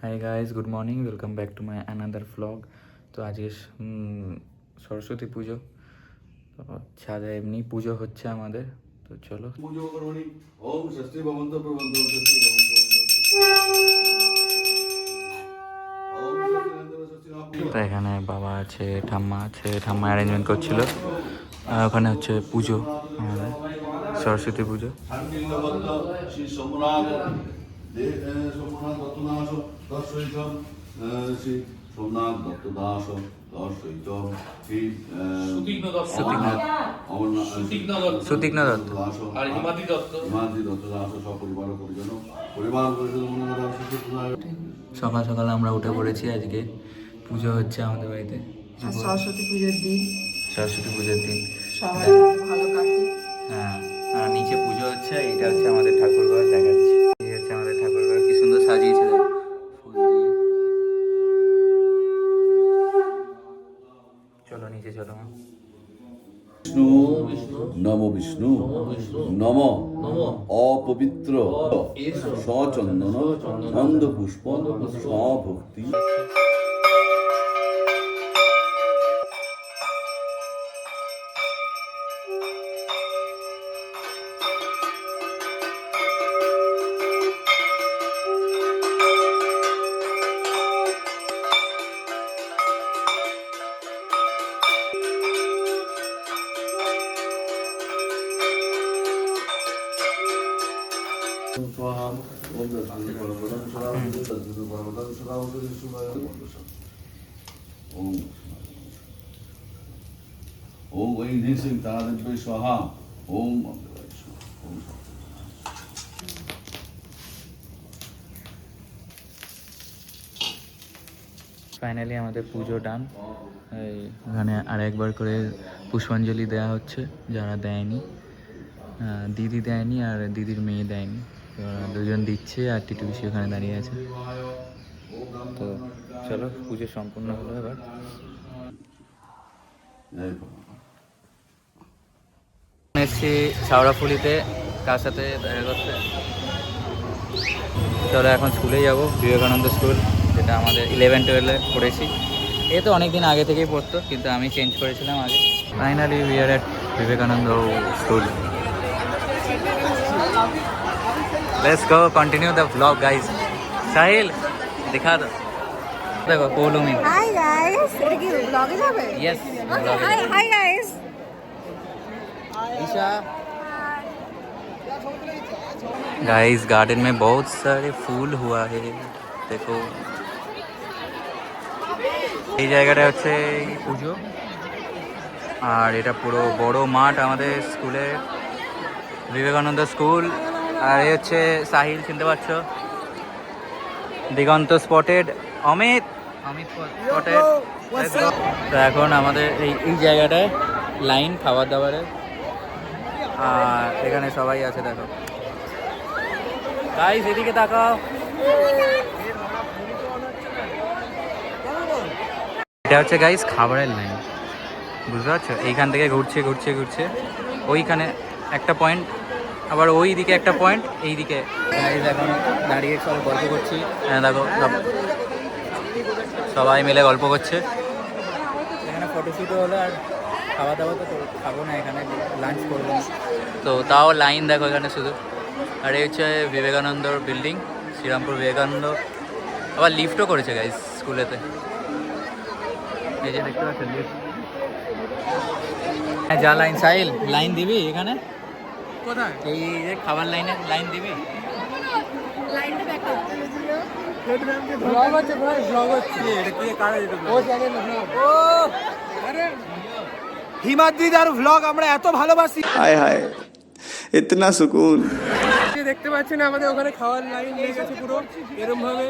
Hi guys, good morning, welcome back to my another vlog. তো আজকে সরস্বতী পুজো, তো ছাদে এমনি পুজো হচ্ছে আমাদের। তো চলো পুজো করুনি। ওম ষষ্ঠী ভবন্ত প্রবন্ত ষষ্ঠী ভবন্ত তো এখানে বাবা আছে, ঠাম্মা আছে, ঠাম্মা অ্যারেঞ্জমেন্ট করছিল। আর ওখানে হচ্ছে পুজো, আমাদের সরস্বতী পুজো। শ্রী সোমনাথ সোমনাথ দত্তদাস দর্শয়িতম শ্রী সোমনাথ দত্তদাস দর্শয়িতম শ্রী সুতীক্ষ্ণ দত্ত আর হিমাদ্রি দত্ত দাস সপরিবার পরিজন পরিবার পরিজন সকাল সকাল আমরা উঠে পড়েছি। আজকে পুজো হচ্ছে আমাদের বাড়িতে, আর সরস্বতী পুজোর দিন সরস্বতী পুজোর দিন। সবাই ভালো কাটে। হ্যাঁ, আর নিচে পুজো হচ্ছে। এটা হচ্ছে আমাদের ঠাকুরঘর, দেখাচ্ছি। এই হচ্ছে আমাদের ঠাকুরঘর, কি সুন্দর সাজিয়েছে দেখো, ফুল দিয়ে। চলো নিচে চলো। বিষ্ণু নম বিষ্ণু নম অপবিত্র সচন্দন নন্দ পুষ্প স্বভক্তি। ओम वही सिंह तारादेव स्वाहा ओम ফাইনালি আমাদের পুজো ডান। এখানে আরেকবার করে পুষ্পাঞ্জলি দেওয়া হচ্ছে যারা দেয়নি। দিদি দেয়নি আর দিদির মেয়ে দেয়নি, তো দুজন দিচ্ছে আর টিটু পিসি ওখানে দাঁড়িয়ে আছে। তো চলো, পুজো সম্পূর্ণ হলো। এবার এসছি শাওড়াফুলিতে কার সাথে দেখা করতে। চলো এখন স্কুলে যাবো, বিবেকানন্দ স্কুল, যেটা আমাদের 11-12 পড়েছি। এ তো অনেক দিন আগে থেকেই পড়তো, কিন্তু আমি চেঞ্জ করেছিলাম আগে। Finally we are at Vivekananda school. Let's go continue the vlog guys. Sahil दिखा दो, देखो कोलुमी। হাই গাইস, এটা কি ব্লগে যাবে? Yes hi guys. Isha guys, garden में बहुत सारे फूल हुआ है, देखो। এই জায়গাটা হচ্ছে পুজো, আর এটা পুরো বড় মাঠ আমাদের স্কুলের, বিবেকানন্দ স্কুল। আর এই হচ্ছে সাহিল, চিনতে পারছো, দিগন্ত স্পটেড, অমিত স্পটেড। তো এখন আমাদের এই জায়গাটায় লাইন খাবার দাবারের, আর এখানে সবাই আছে দেখো। গাইস এদিকে তাকাও, এটা হচ্ছে গাইস খাবারের লাইন, বুঝতে পারছো? এইখান থেকে ঘুরছে ঘুরছে ঘুরছে, ওইখানে একটা পয়েন্ট, আবার ওই দিকে একটা পয়েন্ট, এই দিকে। এখন দাঁড়িয়ে সব গল্প করছি, দেখো সবাই মিলে গল্প করছে। এখানে ফটোশ্যুটও হলো, আর খাওয়া দাওয়া তো খাবো না, এখানে লাঞ্চ করবো, তো তাও লাইন দেখো এখানে শুধু। আর এই হচ্ছে বিবেকানন্দর বিল্ডিং, শ্রীরামপুর বিবেকানন্দ। আবার লিফটও করেছে গাইস স্কুলেতে, এই যে দেখতে পাচ্ছেন লিফট। হ্যাঁ, যা লাইন, সাহিল লাইন দিবি এখানে কোথায়? এই যে খাবার লাইনে লাইন দিবি। লাইনটা ব্যাক করতে হয়েছিল। ব্লগ হচ্ছে ভাই, ব্লগ হচ্ছে। এটা কি কারা দিতে? ও চ্যানেল ব্লগ। ও আরে হিমাদ্রিদার ব্লগ আমরা এত ভালোবাসি। हाय हाय इतना सुकून। দেখতে পাচ্ছেন আমাদের ওখানে খাওয়ার লাইন লেগে গেছে পুরো এরকম ভাবে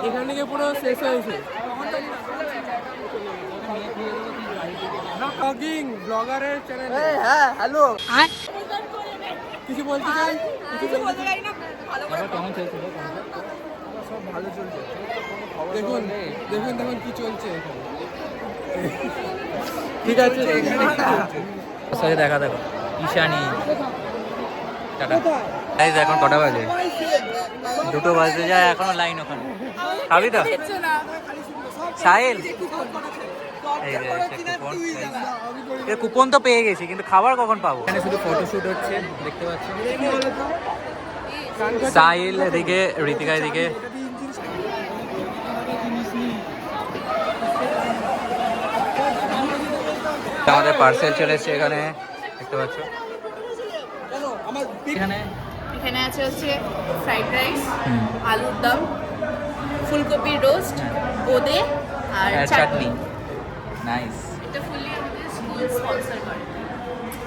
এখান থেকে পুরো শেষ হয়েছে। ব্লগিং ব্লগারের চ্যানেল। হ্যাঁ হ্যালো, কিছু বলতে চাই? কিছু বলতে চাই না। কেমন চলছে? সব ভালো চলছে। দেখুন দেখুন দেখুন কি চলছে এখানে। ঠিক আছে, এখানে কি চলছে? সাথে দেখা দেখো, ঈশানী। টাটা। গাইস এখন কটা বাজে? 2টো বাজতে যায়, এখনো লাইন ওখানে। খাবি তো সাহিল? এই যে কুপন, এই কুপন তো পেয়ে গেছি, কিন্তু খাবার কখন পাবো? এখানে শুধু ফটোশুট হচ্ছে, দেখতে পাচ্ছি। সাহিল এদিকে, ঋতিকা এদিকে। আমাদের পার্সেল চলে এসছে এখানে, দেখতে পাচ্ছ। এখানে এখানে আছে হচ্ছে ফ্রাইড রাইস, আলুর দম, ফুলকপির রোস্ট, বোঁদে আর চাটনি। নাইস। এটা ফুললি আমাদের স্কুল স্পন্সর করে,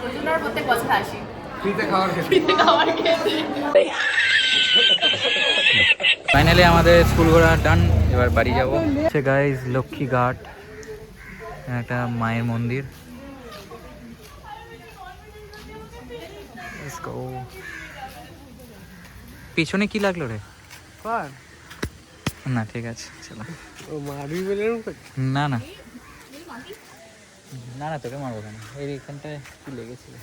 ওই জন্য আর প্রত্যেক বছর আসি ফ্রিতে খাওয়ার খেতে। ফ্রিতে খাবার খেতে। ফাইনালি আমাদের স্কুল ঘোরা ডান, এবার বাড়ি যাবো। সে গাইজ লক্ষ্মী ঘাট, একটা মায়ের মন্দির। Let's go. পিছনে কি লাগলো রে? না ঠিক আছে চলো। ও মারবি বলে না না না না, তোকে মারবো কেন? এইখানটায় কি লেগেছিল?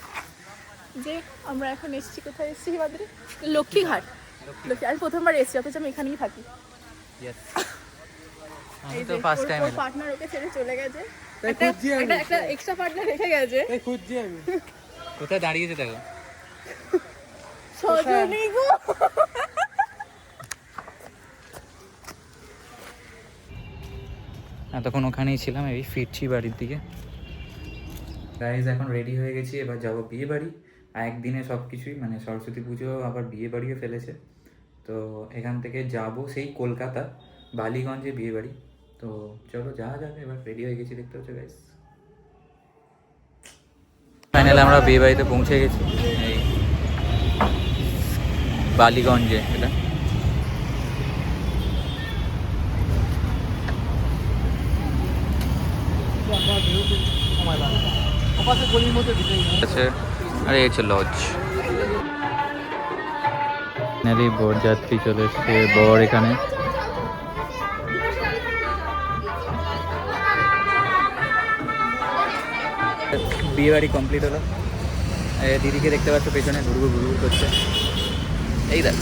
যে আমরা এখন এসেছি, কোথায় এসেছি হিমাদ্রি? লক্ষ্মীঘাট। লক্ষ্মী, আমি প্রথমবার এসেছি, অথচ আমি এখানেই থাকি। Yes. আমি তো ফার্স্ট টাইম এলাম। পার্টনার ওকে ছেড়ে চলে গেছে, তাই খুঁজছি আমি। একটা এক্সট্রা পার্টনার রেখে গেছে। এই খুঁজছি আমি। কোথায় দাঁড়িয়েছে দেখো। সজনী গো। তখন ওখানেই ছিলাম, এই ফিরছি বাড়ির দিকে। গাইজ এখন রেডি হয়ে গেছি, এবার যাবো বিয়ে বাড়ি। একদিনে সব কিছুই, মানে সরস্বতী পুজো আবার বিয়ে বাড়িও ফেলেছে। তো এখান থেকে যাব সেই কলকাতা বালিগঞ্জে বিয়ে বাড়ি। তো চলো যাওয়া যাবে, এবার রেডি হয়ে গেছি, দেখতে হচ্ছে গাইজ। ফাইনালি আমরা বিয়ে বাড়িতে পৌঁছে গেছি, এই বালিগঞ্জে। এটা আছে, আরে এই হচ্ছে লজ। ফাইনালি বরযাত্রী চলে এসছে, বর এখানে। বিয়ে বাড়ি কমপ্লিট হলো। দিদিকে দেখতে পাচ্ছ পেছনে ঘুরঘুর ঘুরঘুর করছে, এই দেখ।